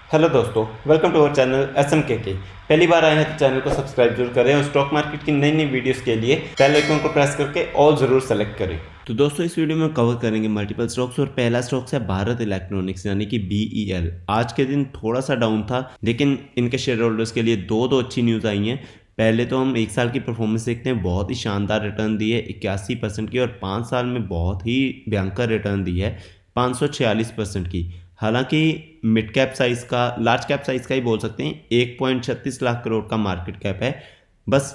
Hello दोस्तों, welcome to our channel SMKK। पहली बार आए हैं तो चैनल को सब्सक्राइब जरूर करें और स्टॉक मार्केट की नई नई वीडियोस के लिए बेल आइकन को प्रेस करके ऑल जरूर सेलेक्ट करें। तो दोस्तों, इस वीडियो में कवर करेंगे मल्टीपल स्टॉक्स और पहला स्टॉक्स है भारत इलेक्ट्रॉनिक्स यानी कि BEL। आज के दिन थोड़ा सा डाउन था, लेकिन इनके शेयर होल्डर्स के लिए दो अच्छी न्यूज़ आई हैं। पहले तो हम एक साल की परफॉर्मेंस देखते हैं, बहुत ही शानदार रिटर्न दी है 81% की, और 5 साल में बहुत ही भयंकर रिटर्न दी है 546% की। हालांकि मिड कैप साइज का, लार्ज कैप साइज का ही बोल सकते हैं, 1.36 लाख करोड़ का मार्केट कैप है। बस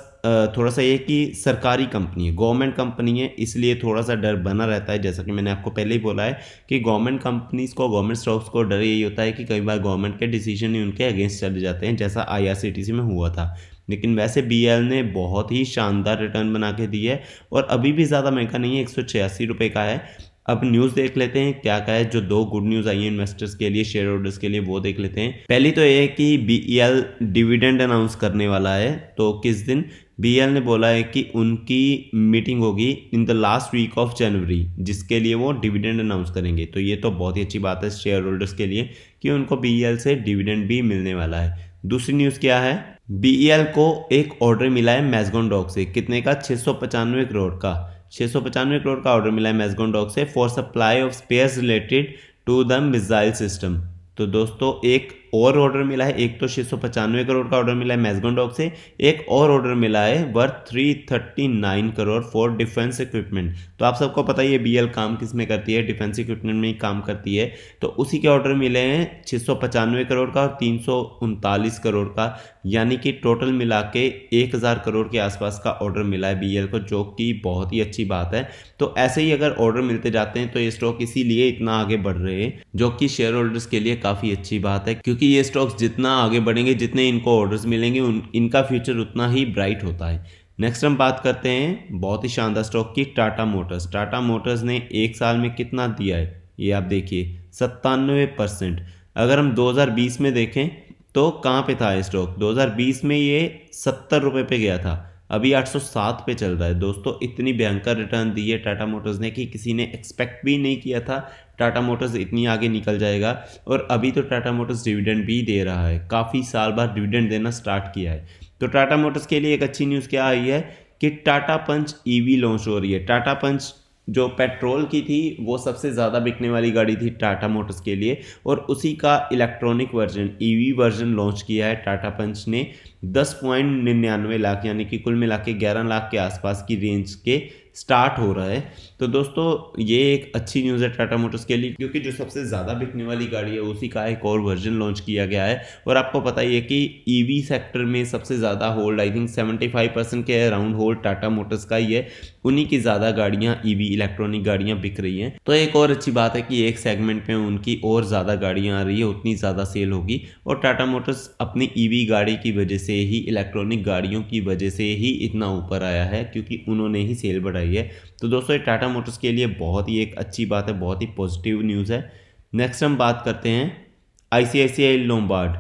थोड़ा सा ये कि सरकारी कंपनी है, गवर्नमेंट कंपनी है, इसलिए थोड़ा सा डर बना रहता है। जैसा कि मैंने आपको पहले ही बोला है कि गवर्नमेंट कंपनीज को, गवर्नमेंट स्टॉक्स को डर यही होता है कि कई बार गवर्नमेंट के डिसीजन ही उनके अगेंस्ट चले जाते हैं, जैसा IRCTC में हुआ था। लेकिन वैसे BEL ने बहुत ही शानदार रिटर्न बना के दी है और अभी भी ज़्यादा महंगा नहीं है, 186 रुपये का है। अब न्यूज़ देख लेते हैं क्या क्या है। जो दो गुड न्यूज़ आई है इन्वेस्टर्स के लिए, शेयर होल्डर्स के लिए, वो देख लेते हैं। पहली तो ये है कि BEL डिविडेंड अनाउंस करने वाला है। तो किस दिन? BEL ने बोला है कि उनकी मीटिंग होगी in the last week of January, जिसके लिए वो डिविडेंड अनाउंस करेंगे। तो ये तो बहुत ही अच्छी बात है शेयर होल्डर्स के लिए कि उनको BEL से डिविडेंड भी मिलने वाला है। दूसरी न्यूज़ क्या है? BEL को एक ऑर्डर मिला है मैज़गॉन डॉक से। कितने का? 695 करोड़ का। 695 करोड़ का ऑर्डर मिला है मैज़गॉन डॉक से for supply of spares related to the missile system. तो दोस्तों, एक और ऑर्डर मिला है। एक तो 695 करोड़ का ऑर्डर मिला है मैज़गॉन डॉक से, एक और ऑर्डर मिला है worth 339 crore for defence equipment. तो आप सबको पता ही है BEL काम किस में करती है, डिफेंस इक्विपमेंट में ही काम करती है। तो उसी के ऑर्डर मिले हैं 695 करोड़ का और 339 करोड़ का, यानी कि टोटल मिला के 1000 करोड़ के आसपास का ऑर्डर मिला है BEL को, जो कि बहुत ही अच्छी बात है। तो ऐसे ही अगर ऑर्डर मिलते जाते हैं तो ये स्टॉक इसीलिए इतना आगे बढ़ रहे हैं, जो कि शेयर होल्डर्स के लिए काफ़ी अच्छी बात है, क्योंकि ये स्टॉक्स जितना आगे बढ़ेंगे, जितने इनको ऑर्डर्स मिलेंगे, इनका फ्यूचर उतना ही ब्राइट होता है। नेक्स्ट हम बात करते हैं बहुत ही शानदार स्टॉक की, टाटा मोटर्स। टाटा मोटर्स ने एक साल में कितना दिया है ये आप देखिए, 97%। अगर हम 2020 में देखें तो कहाँ पे था ये स्टॉक? 2020 में ये 70 रुपये पे गया था, अभी 807 पे चल रहा है। दोस्तों, इतनी भयंकर रिटर्न दी है टाटा मोटर्स ने कि किसी ने एक्सपेक्ट भी नहीं किया था टाटा मोटर्स इतनी आगे निकल जाएगा। और अभी तो टाटा मोटर्स डिविडेंड भी दे रहा है, काफ़ी साल बाद डिविडेंड देना स्टार्ट किया है। तो टाटा मोटर्स के लिए एक अच्छी न्यूज़ क्या आई है कि टाटा पंच EV लॉन्च हो रही है। टाटा पंच जो पेट्रोल की थी वो सबसे ज़्यादा बिकने वाली गाड़ी थी टाटा मोटर्स के लिए, और उसी का electronic version, EV version launch किया है टाटा पंच ने। 10.99 लाख यानी कि कुल मिला के 11 लाख के आसपास की रेंज के स्टार्ट हो रहा है। तो दोस्तों, ये एक अच्छी न्यूज़ है टाटा मोटर्स के लिए, क्योंकि जो सबसे ज़्यादा बिकने वाली गाड़ी है उसी का एक और वर्जन लॉन्च किया गया है। और आपको पता ही है कि EV सेक्टर में सबसे ज़्यादा होल्ड, आई थिंक 75% के अराउंड होल्ड टाटा मोटर्स का ही है। उन्हीं की ज़्यादा गाड़ियाँ EV इलेक्ट्रॉनिक गाड़ियाँ बिक रही हैं। तो एक और अच्छी बात है कि एक सेगमेंट में उनकी और ज़्यादा गाड़ियाँ आ रही है, उतनी ज़्यादा सेल होगी। और टाटा मोटर्स अपनी EV गाड़ी की वजह से ही, इलेक्ट्रॉनिक गाड़ियों की वजह से ही इतना ऊपर आया है, क्योंकि उन्होंने ही सेल बढ़ाई है। तो दोस्तों, ये टाटा मोटर्स के लिए बहुत ही एक अच्छी बात है, बहुत ही पॉजिटिव न्यूज़ है। नेक्स्ट हम बात करते हैं ICICI लोम्बार्ड।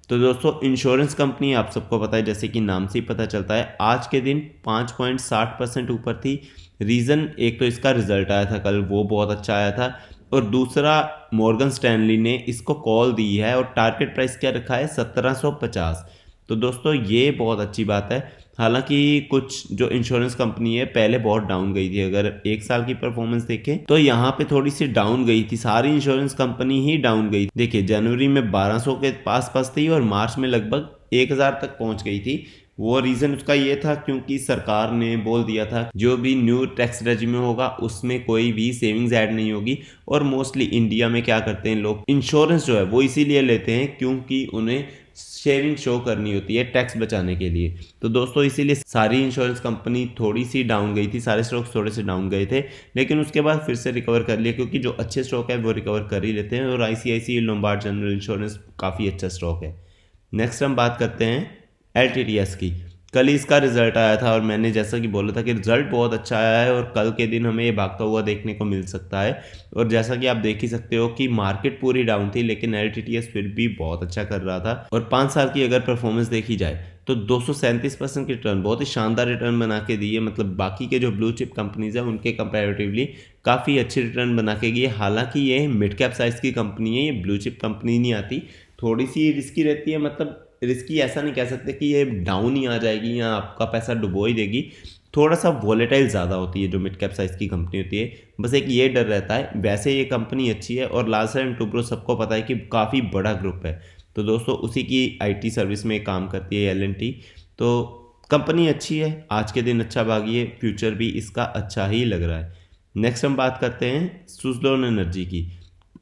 तो दोस्तों, इंश्योरेंस कंपनी आप सबको पता है, जैसे कि नाम से ही पता चलता है, आज के दिन 5.60% ऊपर थी। रीज़न, एक तो इसका रिजल्ट आया था कल, वो बहुत अच्छा आया था, और दूसरा मॉर्गन स्टैनली ने इसको कॉल दी है और टारगेट प्राइस क्या रखा है? 1750। तो दोस्तों, ये बहुत अच्छी बात है। हालांकि कुछ जो इंश्योरेंस कंपनी है पहले बहुत डाउन गई थी, अगर एक साल की परफॉर्मेंस देखें तो यहाँ पे थोड़ी सी डाउन गई थी, सारी इंश्योरेंस कंपनी ही डाउन गई। देखिए, जनवरी में 1200 के पास थी और मार्च में लगभग 1000 तक पहुंच गई थी। वो रीज़न उसका ये था क्योंकि सरकार ने बोल दिया था जो भी न्यू टैक्स रेजिम होगा उसमें कोई भी सेविंग्स ऐड नहीं होगी। और मोस्टली इंडिया में क्या करते हैं लोग, इंश्योरेंस जो है वो इसीलिए लेते हैं क्योंकि उन्हें शेयरिंग शो करनी होती है टैक्स बचाने के लिए। तो दोस्तों, इसीलिए सारी इंश्योरेंस कंपनी थोड़ी सी डाउन गई थी, सारे स्टॉक्स थोड़े से डाउन गए थे, लेकिन उसके बाद फिर से रिकवर कर लिया, क्योंकि जो अच्छे स्टॉक है वो रिकवर कर ही लेते हैं। और ICICI लोम्बार्ड जनरल इंश्योरेंस काफ़ी अच्छा स्टॉक है। नेक्स्ट हम बात करते हैं LTTS की। कल ही इसका रिजल्ट आया था और मैंने जैसा कि बोला था कि रिजल्ट बहुत अच्छा आया है और कल के दिन हमें ये भागता हुआ देखने को मिल सकता है। और जैसा कि आप देख ही सकते हो कि मार्केट पूरी डाउन थी, लेकिन LTTS फिर भी बहुत अच्छा कर रहा था। और 5 साल की अगर परफॉर्मेंस देखी जाए तो 237% की रिटर्न, बहुत ही शानदार रिटर्न बना के दी है। मतलब बाकी के जो ब्लू चिप कंपनीज है उनके कंपैरेटिवली काफ़ी अच्छी रिटर्न बना के गई है। हालांकि ये मिड कैप साइज़ की कंपनी है, ये ब्लू चिप कंपनी नहीं आती, थोड़ी सी रिस्की रहती है, मतलब रिस्की ऐसा नहीं कह सकते कि ये डाउन ही आ जाएगी या आपका पैसा डुबो ही देगी। थोड़ा सा वॉलेटाइल ज़्यादा होती है जो मिड कैप साइज़ की कंपनी होती है, बस एक ये डर रहता है। वैसे ये कंपनी अच्छी है और लार्सन एंड टुब्रो सबको पता है कि काफ़ी बड़ा ग्रुप है, तो दोस्तों उसी की IT सर्विस में काम करती है L&T। तो कंपनी अच्छी है, आज के दिन अच्छा भागी है, फ्यूचर भी इसका अच्छा ही लग रहा है। नेक्स्ट हम बात करते हैं सुज़लोन एनर्जी की।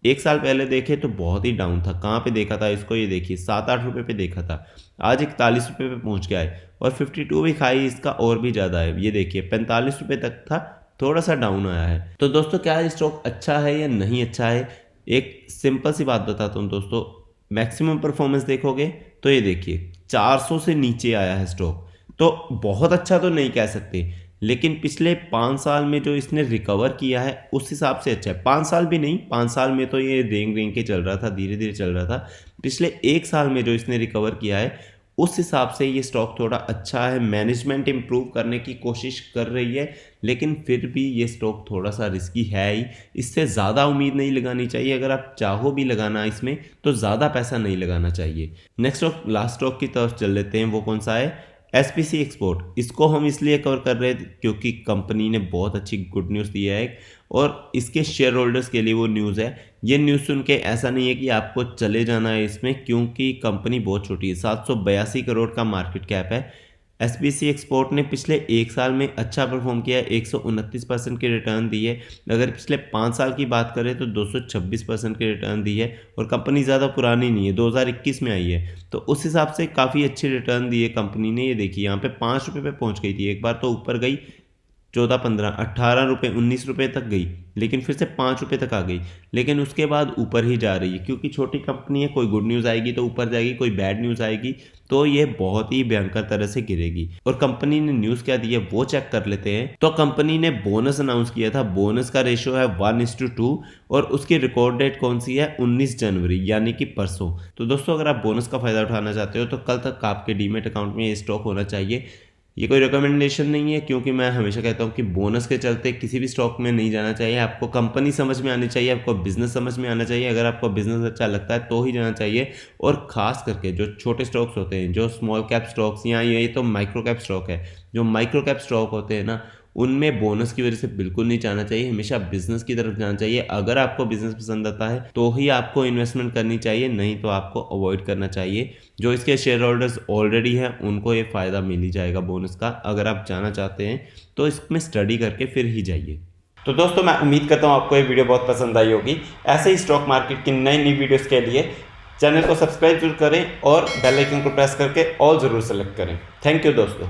एक साल पहले देखे तो बहुत ही डाउन था, कहाँ पे देखा था इसको, ये देखिए 7-8 रुपये पे देखा था, आज 41 रुपये पे पहुँच गया है और 52 भी खाई इसका और भी ज़्यादा है, ये देखिए 45 रुपये तक था, थोड़ा सा डाउन आया है। तो दोस्तों क्या स्टॉक अच्छा है या नहीं अच्छा है, एक सिंपल सी बात बताता हूँ दोस्तों। मैक्सिमम परफॉर्मेंस देखोगे तो ये देखिए 400 से नीचे आया है स्टॉक, तो बहुत अच्छा तो नहीं कह सकते, लेकिन पिछले 5 साल में जो इसने रिकवर किया है उस हिसाब से अच्छा है। 5 साल भी नहीं, 5 साल में तो ये रेंग रेंग के चल रहा था, धीरे धीरे चल रहा था। पिछले 1 साल में जो इसने रिकवर किया है उस हिसाब से ये स्टॉक थोड़ा अच्छा है। मैनेजमेंट इम्प्रूव करने की कोशिश कर रही है, लेकिन फिर भी ये स्टॉक थोड़ा सा रिस्की है ही। इससे ज़्यादा उम्मीद नहीं लगानी चाहिए, अगर आप चाहो भी लगाना इसमें तो ज़्यादा पैसा नहीं लगाना चाहिए। नेक्स्ट स्टॉक, लास्ट स्टॉक की तरफ चल लेते हैं, वो कौन सा है, SPC एक्सपोर्ट। इसको हम इसलिए कवर कर रहे थे क्योंकि कंपनी ने बहुत अच्छी गुड न्यूज़ दी है और इसके शेयर होल्डर्स के लिए वो न्यूज़ है। ये न्यूज़ सुन के ऐसा नहीं है कि आपको चले जाना है इसमें, क्योंकि कंपनी बहुत छोटी है, 782 करोड़ का मार्केट कैप है। SPC एक्सपोर्ट ने पिछले 1 साल में अच्छा परफॉर्म किया है, 129% की रिटर्न दी है। अगर पिछले 5 साल की बात करें तो 226% की रिटर्न दी है और कंपनी ज़्यादा पुरानी नहीं है, 2021 में आई है, तो उस हिसाब से काफ़ी अच्छी रिटर्न दी है कंपनी ने। ये देखिए यहाँ पे 5 रुपये पे पहुँच गई थी, एक बार तो ऊपर गई 14, 15, 18 रुपये, 19 रुपये तक गई, लेकिन फिर से 5 रुपये तक आ गई, लेकिन उसके बाद ऊपर ही जा रही है क्योंकि छोटी कंपनी है। कोई गुड न्यूज़ आएगी तो ऊपर जाएगी, कोई बैड न्यूज़ आएगी तो ये बहुत ही भयंकर तरह से गिरेगी। और कंपनी ने न्यूज़ क्या दी है वो चेक कर लेते हैं। तो कंपनी ने बोनस अनाउंस किया था, बोनस का रेशियो है 1:2 और उसकी रिकॉर्ड डेट कौन सी है, 19 जनवरी, यानी कि परसों। तो दोस्तों अगर आप बोनस का फ़ायदा उठाना चाहते हो तो कल तक आपके डीमेट अकाउंट में ये स्टॉक होना चाहिए। ये कोई रिकमेंडेशन नहीं है, क्योंकि मैं हमेशा कहता हूँ कि बोनस के चलते किसी भी स्टॉक में नहीं जाना चाहिए। आपको कंपनी समझ में आनी चाहिए, आपको बिजनेस समझ में आना चाहिए। अगर आपको बिजनेस अच्छा लगता है तो ही जाना चाहिए। और ख़ास करके जो छोटे स्टॉक्स होते हैं, जो स्मॉल कैप स्टॉक्स, या ये तो माइक्रो कैप स्टॉक है, जो माइक्रो कैप स्टॉक होते हैं ना, उनमें बोनस की वजह से बिल्कुल नहीं जाना चाहिए, हमेशा बिजनेस की तरफ जाना चाहिए। अगर आपको बिजनेस पसंद आता है तो ही आपको इन्वेस्टमेंट करनी चाहिए, नहीं तो आपको अवॉइड करना चाहिए। जो इसके शेयर होल्डर्स ऑलरेडी हैं उनको ये फ़ायदा मिल ही जाएगा बोनस का। अगर आप जाना चाहते हैं तो इसमें स्टडी करके फिर ही जाइए। तो दोस्तों मैं उम्मीद करता हूँ आपको ये वीडियो बहुत पसंद आई होगी। ऐसे ही स्टॉक मार्केट की नई नई वीडियोज़ के लिए चैनल को सब्सक्राइब जरूर करें और बेल आइकन को प्रेस करके ऑल ज़रूर सेलेक्ट करें। थैंक यू दोस्तों।